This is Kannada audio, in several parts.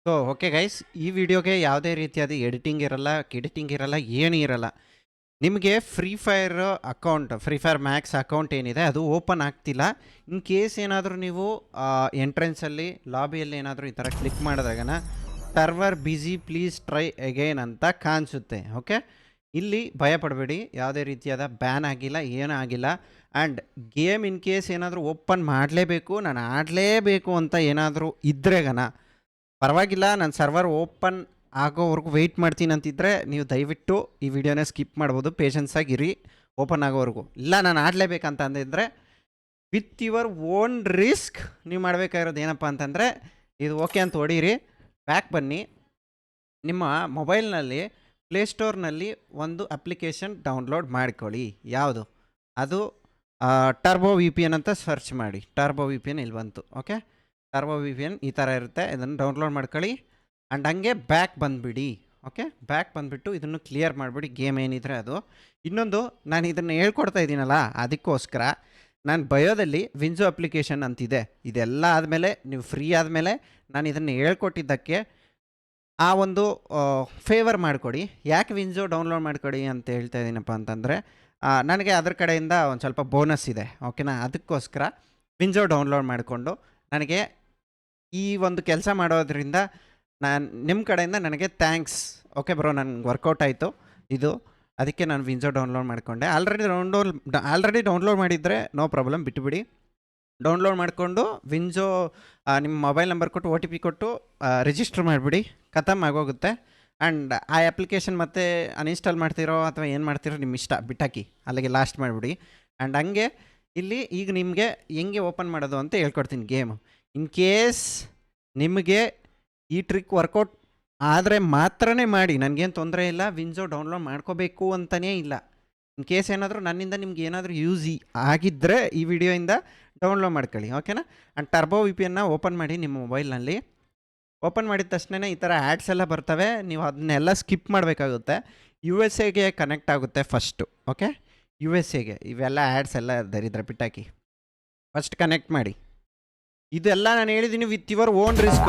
ಸೊ ಓಕೆ ಗೈಸ್, ಈ ವಿಡಿಯೋಗೆ ಯಾವುದೇ ರೀತಿಯಾದ ಎಡಿಟಿಂಗ್ ಇರಲ್ಲ, ಏನೂ ಇರಲ್ಲ. ನಿಮಗೆ ಫ್ರೀ ಫೈರ್ ಮ್ಯಾಕ್ಸ್ ಅಕೌಂಟ್ ಏನಿದೆ ಅದು ಓಪನ್ ಆಗ್ತಿಲ್ಲ. ಇನ್ ಕೇಸ್ ಏನಾದರೂ ನೀವು ಎಂಟ್ರೆನ್ಸಲ್ಲಿ ಲಾಬಿಯಲ್ಲಿ ಏನಾದರೂ ಈ ಥರ ಕ್ಲಿಕ್ ಮಾಡಿದಾಗನ server busy please try again ಅಂತ ಕಾಣಿಸುತ್ತೆ. ಓಕೆ, ಇಲ್ಲಿ ಭಯ ಪಡಬೇಡಿ, ಯಾವುದೇ ರೀತಿಯಾದ ಬ್ಯಾನ್ ಆಗಿಲ್ಲ, ಏನೂ ಆಗಿಲ್ಲ. ಆ್ಯಂಡ್ ಗೇಮ್ ಇನ್ ಕೇಸ್ ಏನಾದರೂ ಓಪನ್ ಮಾಡಲೇಬೇಕು, ನಾನು ಆಡಲೇಬೇಕು ಅಂತ ಏನಾದರೂ ಇದ್ರೆಗನ ಪರವಾಗಿಲ್ಲ, ನಾನು ಸರ್ವರ್ ಓಪನ್ ಆಗೋವರೆಗೂ ವೆಯ್ಟ್ ಮಾಡ್ತೀನಿ ಅಂತಿದ್ರೆ ನೀವು ದಯವಿಟ್ಟು ಈ ವಿಡಿಯೋನ ಸ್ಕಿಪ್ ಮಾಡ್ಬೋದು. ಪೇಷನ್ಸಾಗಿರಿ ಓಪನ್ ಆಗೋವರೆಗೂ. ಇಲ್ಲ ನಾನು ಆಡಲೇಬೇಕಂತ ಅಂದಿದ್ರೆ ವಿತ್ ಯುವರ್ ಓನ್ ರಿಸ್ಕ್ ನೀವು ಮಾಡಬೇಕಾಗಿರೋದು ಏನಪ್ಪ ಅಂತಂದರೆ ಇದು ಓಕೆ ಅಂತ ಹೊಡೀರಿ, ಬ್ಯಾಕ್ ಬನ್ನಿ. ನಿಮ್ಮ ಮೊಬೈಲ್ನಲ್ಲಿ ಪ್ಲೇಸ್ಟೋರ್ನಲ್ಲಿ ಒಂದು ಅಪ್ಲಿಕೇಶನ್ ಡೌನ್ಲೋಡ್ ಮಾಡ್ಕೊಳ್ಳಿ. ಯಾವುದು ಅದು? ಟರ್ಬೋ ವಿ ಪಿ ಎನ್ ಅಂತ ಸರ್ಚ್ ಮಾಡಿ. ಟರ್ಬೋ ವಿ ಪಿ ಎನ್ ಇಲ್ಲಿ ಬಂತು. Okay, turbo V P N ಈ ಥರ ಇರುತ್ತೆ, ಇದನ್ನು ಡೌನ್ಲೋಡ್ ಮಾಡ್ಕೊಳ್ಳಿ. ಆ್ಯಂಡ್ ಹಂಗೆ ಬ್ಯಾಕ್ ಬಂದುಬಿಡಿ. ಓಕೆ, ಬ್ಯಾಕ್ ಬಂದುಬಿಟ್ಟು ಇದನ್ನು ಕ್ಲಿಯರ್ ಮಾಡಿಬಿಡಿ, ಗೇಮ್ ಏನಿದ್ರೆ ಅದು. ಇನ್ನೊಂದು, ನಾನು ಇದನ್ನು ಹೇಳ್ಕೊಡ್ತಾ ಇದ್ದೀನಲ್ಲ, ಅದಕ್ಕೋಸ್ಕರ ನಾನು ಬಯೋದಲ್ಲಿ ವಿನ್ಸೋ ಅಪ್ಲಿಕೇಶನ್ ಅಂತಿದೆ. ಇದೆಲ್ಲ ಆದಮೇಲೆ ನೀವು ಫ್ರೀ ಆದಮೇಲೆ ನಾನು ಇದನ್ನು ಹೇಳ್ಕೊಟ್ಟಿದ್ದಕ್ಕೆ ಆ ಒಂದು ಫೇವರ್ ಮಾಡಿಕೊಡಿ. ಯಾಕೆ ವಿನ್ಸೋ ಡೌನ್ಲೋಡ್ ಮಾಡಿಕೊಡಿ ಅಂತ ಹೇಳ್ತಾ ಇದ್ದೀನಪ್ಪ ಅಂತಂದರೆ ನನಗೆ ಅದ್ರ ಕಡೆಯಿಂದ ಒಂದು ಸ್ವಲ್ಪ ಬೋನಸ್ ಇದೆ. ಓಕೆನಾ, ಅದಕ್ಕೋಸ್ಕರ ವಿನ್ಸೋ ಡೌನ್ಲೋಡ್ ಮಾಡಿಕೊಂಡು ನನಗೆ ಈ ಒಂದು ಕೆಲಸ ಮಾಡೋದ್ರಿಂದ ನಿಮ್ಮ ಕಡೆಯಿಂದ ನನಗೆ ಥ್ಯಾಂಕ್ಸ್. ಓಕೆ ಬ್ರೋ, ನನಗೆ ವರ್ಕೌಟ್ ಆಯಿತು ಇದು, ಅದಕ್ಕೆ ನಾನು ವಿನ್ಸೋ ಡೌನ್ಲೋಡ್ ಮಾಡಿಕೊಂಡೆ. ಆಲ್ರೆಡಿ ಡೌನ್ಲೋಡ್ ಮಾಡಿದರೆ ನೋ ಪ್ರಾಬ್ಲಮ್, ಬಿಟ್ಟುಬಿಡಿ. ಡೌನ್ಲೋಡ್ ಮಾಡಿಕೊಂಡು ವಿನ್ಸೋ ನಿಮ್ಮ ಮೊಬೈಲ್ ನಂಬರ್ ಕೊಟ್ಟು OTP ಕೊಟ್ಟು ರಿಜಿಸ್ಟರ್ ಮಾಡಿಬಿಡಿ, ಖತಮ್ ಆಗೋಗುತ್ತೆ. ಆ್ಯಂಡ್ ಆ ಅಪ್ಲಿಕೇಶನ್ ಮತ್ತೆ ಅನ್ಇನ್ಸ್ಟಾಲ್ ಮಾಡ್ತಿರೋ ಅಥವಾ ಏನು ಮಾಡ್ತಿರೋ ನಿಮ್ಮ ಇಷ್ಟ, ಬಿಟ್ಟಾಕಿ, ಅಲ್ಲಿಗೆ ಲಾಸ್ಟ್ ಮಾಡಿಬಿಡಿ. ಆ್ಯಂಡ್ ಹಂಗೆ ಇಲ್ಲಿ ಈಗ ನಿಮಗೆ ಹೆಂಗೆ ಓಪನ್ ಮಾಡೋದು ಅಂತ ಹೇಳ್ಕೊಡ್ತೀನಿ ಗೇಮು. ಇನ್ ಕೇಸ್ ನಿಮಗೆ ಈ ಟ್ರಿಕ್ ವರ್ಕೌಟ್ ಆದರೆ ಮಾತ್ರನೇ ಮಾಡಿ, ನನಗೇನು ತೊಂದರೆ ಇಲ್ಲ. ವಿನ್ಸೋ ಡೌನ್ಲೋಡ್ ಮಾಡ್ಕೋಬೇಕು ಅಂತಲೇ ಇಲ್ಲ. ಇನ್ ಕೇಸ್ ಏನಾದರೂ ನನ್ನಿಂದ ನಿಮ್ಗೆ ಏನಾದರೂ ಯೂಸ್ ಆಗಿದ್ದರೆ ಈ ವಿಡಿಯೋಯಿಂದ ಡೌನ್ಲೋಡ್ ಮಾಡ್ಕೊಳ್ಳಿ. ಓಕೆನಾ. ಆ್ಯಂಡ್ ಟರ್ಬೋ ವಿ ಪಿ ಎನ್ನ ಓಪನ್ ಮಾಡಿ ನಿಮ್ಮ ಮೊಬೈಲ್ನಲ್ಲಿ. ಓಪನ್ ಮಾಡಿದ ತಕ್ಷಣ ಈ ಥರ ಆ್ಯಡ್ಸ್ ಎಲ್ಲ ಬರ್ತವೆ, ನೀವು ಅದನ್ನೆಲ್ಲ ಸ್ಕಿಪ್ ಮಾಡಬೇಕಾಗುತ್ತೆ. USA ಕನೆಕ್ಟ್ ಆಗುತ್ತೆ ಫಸ್ಟು. ಓಕೆ, USA ಇವೆಲ್ಲ ಆ್ಯಡ್ಸ್ ಎಲ್ಲ ದರಿದ್ರ ಬಿಟ್ಟಾಕಿ ಫಸ್ಟ್ ಕನೆಕ್ಟ್ ಮಾಡಿ. ಇದೆಲ್ಲ ನಾನು ಹೇಳಿದ್ದೀನಿ with your own risk.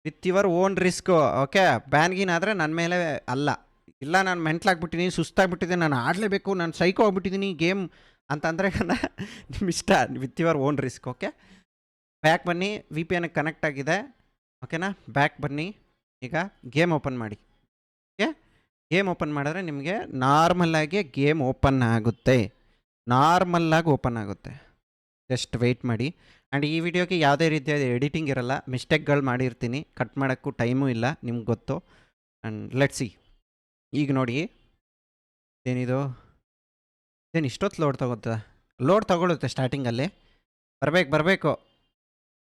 With your own risk. Okay, ಬ್ಯಾನ್ಗಿನಾದರೆ ನನ್ನ ಮೇಲೆ ಅಲ್ಲ. ಇಲ್ಲ ನಾನು ಮೆಂಟ್ಲಾಗ್ಬಿಟ್ಟಿದ್ದೀನಿ, ಸುಸ್ತಾಗ್ಬಿಟ್ಟಿದ್ದೀನಿ, ನಾನು ಆಡಲೇಬೇಕು, ನಾನು ಸೈಕೋ ಆಗ್ಬಿಟ್ಟಿದ್ದೀನಿ ಗೇಮ್ ಅಂತಂದರೆ ನಿಮ್ಮ ಇಷ್ಟ, with your own risk. Okay, back ಬನ್ನಿ. VPN ಕನೆಕ್ಟ್ ಆಗಿದೆ. ಓಕೆನಾ, ಬ್ಯಾಕ್ ಬನ್ನಿ. ಈಗ ಗೇಮ್ ಓಪನ್ ಮಾಡಿ. ಓಕೆ, ಗೇಮ್ ಓಪನ್ ಮಾಡಿದ್ರೆ ನಿಮಗೆ ನಾರ್ಮಲ್ಲಾಗಿ ಗೇಮ್ ಓಪನ್ ಆಗುತ್ತೆ. ನಾರ್ಮಲ್ಲಾಗಿ ಓಪನ್ ಆಗುತ್ತೆ. ಜಸ್ಟ್ ವೆಯ್ಟ್ ಮಾಡಿ. ಆ್ಯಂಡ್ ಈ ವಿಡಿಯೋಗೆ ಯಾವುದೇ ರೀತಿಯಾದ ಎಡಿಟಿಂಗ್ ಇರಲ್ಲ, ಮಿಸ್ಟೇಕ್ಗಳು ಮಾಡಿರ್ತೀನಿ, ಕಟ್ ಮಾಡೋಕ್ಕೂ ಟೈಮೂ ಇಲ್ಲ, ನಿಮ್ಗೆ ಗೊತ್ತು. And let's see. ಈಗ ನೋಡಿ, ಏನಿದು, ಏನು ಇಷ್ಟೊತ್ತು ಲೋಡ್ ತಗೊಳುತ್ತೆ ಸ್ಟಾರ್ಟಿಂಗಲ್ಲಿ. ಬರಬೇಕು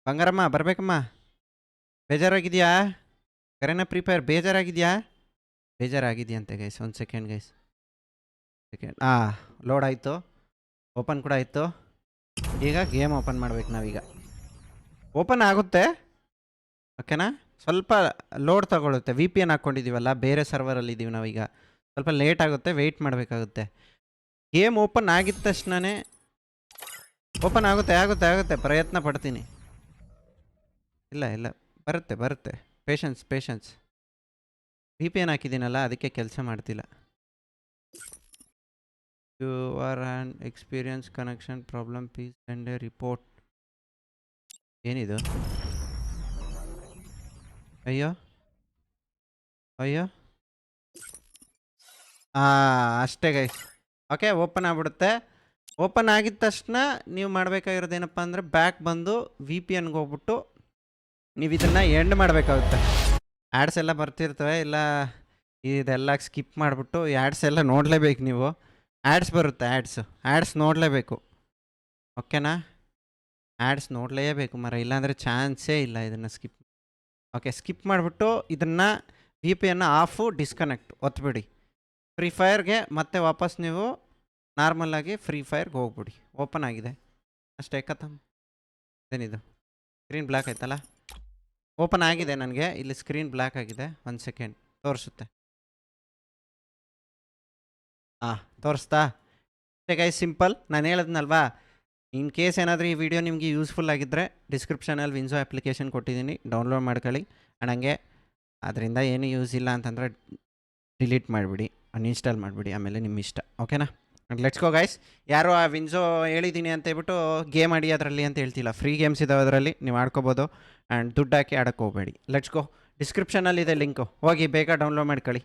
ಬಂಗಾರಮ್ಮ, ಬರಬೇಕಮ್ಮ. ಬೇಜಾರಾಗಿದೆಯಾ? ಕರೆನ ಫ್ರೀ ಫೈರ್ ಬೇಜಾರಾಗಿದೆಯಂತೆ ಗೈಸ್. ಒಂದು ಸೆಕೆಂಡ್ ಗೈಸ್, ಲೋಡ್ ಆಯಿತು, ಓಪನ್ ಕೂಡ ಆಯಿತು. ಈಗ ಗೇಮ್ ಓಪನ್ ಮಾಡ್ಬೇಕು ನಾವೀಗ. ಓಪನ್ ಆಗುತ್ತೆ. ಓಕೆನಾ, ಸ್ವಲ್ಪ ಲೋಡ್ ತಗೊಳುತ್ತೆ. VPN ಹಾಕ್ಕೊಂಡಿದ್ದೀವಲ್ಲ, ಬೇರೆ ಸರ್ವರಲ್ಲಿ ಇದ್ದೀವಿ ನಾವೀಗ, ಸ್ವಲ್ಪ ಲೇಟ್ ಆಗುತ್ತೆ, ವೆಯ್ಟ್ ಮಾಡಬೇಕಾಗುತ್ತೆ. ಗೇಮ್ ಓಪನ್ ಆಗಿದ ತಕ್ಷಣವೇ ಓಪನ್ ಆಗುತ್ತೆ. ಪ್ರಯತ್ನ ಪಡ್ತೀನಿ. ಇಲ್ಲ ಬರುತ್ತೆ. ಪೇಷನ್ಸ್. VPN ಹಾಕಿದ್ದೀನಲ್ಲ, ಅದಕ್ಕೆ ಕೆಲಸ ಮಾಡ್ತಿಲ್ಲ. You are an experience connection problem, please send a report. ಏನಿದು? ಅಯ್ಯೋ ಅಷ್ಟೇ ಗೈಸ್. ಓಕೆ, ಓಪನ್ ಆಗಿಬಿಡುತ್ತೆ. ಓಪನ್ ಆಗಿದ ತಕ್ಷಣ ನೀವು ಮಾಡಬೇಕಾಗಿರೋದೇನಪ್ಪ ಅಂದರೆ ಬ್ಯಾಕ್ ಬಂದು VPNಗೆ ಹೋಗ್ಬಿಟ್ಟು ನೀವು ಇದನ್ನು ಎಂಡ್ ಮಾಡಬೇಕಾಗುತ್ತೆ. ಆ್ಯಡ್ಸ್ ಎಲ್ಲ ಬರ್ತಿರ್ತವೆ, ಇಲ್ಲ ಇದೆಲ್ಲ ಸ್ಕಿಪ್ ಮಾಡಿಬಿಟ್ಟು ಆ್ಯಡ್ಸ್ ಎಲ್ಲ ನೋಡಲೇಬೇಕು ನೀವು. ಆ್ಯಡ್ಸ್ ಬರುತ್ತೆ, ಆ್ಯಡ್ಸ್ ನೋಡಲೇಬೇಕು. ಓಕೆನಾ, ಆ್ಯಡ್ಸ್ ನೋಡಲೇಬೇಕು ಇಲ್ಲಾಂದರೆ ಚಾನ್ಸೇ ಇಲ್ಲ ಇದನ್ನು ಸ್ಕಿಪ್. ಓಕೆ, ಸ್ಕಿಪ್ ಮಾಡಿಬಿಟ್ಟು ಇದನ್ನು VPN ಆಫು ಡಿಸ್ಕನೆಕ್ಟ್ ಒತ್ಬಿಡಿ. ಫ್ರೀ ಫೈರ್ಗೆ ಮತ್ತೆ ವಾಪಸ್ ನೀವು ನಾರ್ಮಲಾಗಿ ಫ್ರೀ ಫೈರ್ಗೆ ಹೋಗ್ಬಿಡಿ. ಓಪನ್ ಆಗಿದೆ ಅಷ್ಟೇ, ಖತಮ್. ಏನಿದು ಸ್ಕ್ರೀನ್ ಬ್ಲ್ಯಾಕ್ ಆಯ್ತಲ್ಲ? ಓಪನ್ ಆಗಿದೆ ನನಗೆ, ಇಲ್ಲಿ ಸ್ಕ್ರೀನ್ ಬ್ಲ್ಯಾಕ್ ಆಗಿದೆ. ಒಂದು ಸೆಕೆಂಡ್ ತೋರಿಸುತ್ತೆ. ತೋರಿಸ್ತಾ? ಅಷ್ಟೇ ಗೈಸ್, ಸಿಂಪಲ್. ನಾನು ಹೇಳಿದ್ನಲ್ವಾ, ಇನ್ ಕೇಸ್ ಏನಾದರೂ ಈ ವಿಡಿಯೋ ನಿಮಗೆ ಯೂಸ್ಫುಲ್ ಆಗಿದ್ದರೆ ಡಿಸ್ಕ್ರಿಪ್ಷನಲ್ಲಿ ವಿನ್ಸೋ ಅಪ್ಲಿಕೇಶನ್ ಕೊಟ್ಟಿದ್ದೀನಿ, ಡೌನ್ಲೋಡ್ ಮಾಡ್ಕೊಳ್ಳಿ. ಆ್ಯಂಡ್ ಹಂಗೆ ಅದರಿಂದ ಏನು ಯೂಸ್ ಇಲ್ಲ ಅಂತಂದರೆ ಡಿಲೀಟ್ ಮಾಡಿಬಿಡಿ, ಅನ್ಇನ್ಸ್ಟಾಲ್ ಮಾಡಿಬಿಡಿ, ಆಮೇಲೆ ನಿಮ್ಮ ಇಷ್ಟ. ಓಕೆನಾ? Let's go guys. ಯಾರು ಆ ವಿನ್ಸೋ ಹೇಳಿದ್ದೀನಿ ಅಂತ ಹೇಳ್ಬಿಟ್ಟು ಗೇಮ್ ಆಡಿ ಅದರಲ್ಲಿ ಅಂತ ಹೇಳ್ತಿಲ್ಲ. ಫ್ರೀ ಗೇಮ್ಸ್ ಇದಾವೆ, ಅದರಲ್ಲಿ ನೀವು ಆಡ್ಕೋಬೋದು. ಆ್ಯಂಡ್ ದುಡ್ಡು ಹಾಕಿ ಆಡೋಕ್ಕೆ ಹೋಗಬೇಡಿ. Let's go. ಡಿಸ್ಕ್ರಿಪ್ಷನಲ್ಲಿದೆ ಲಿಂಕು, ಹೋಗಿ ಬೇಗ ಡೌನ್ಲೋಡ್ ಮಾಡ್ಕೊಳ್ಳಿ.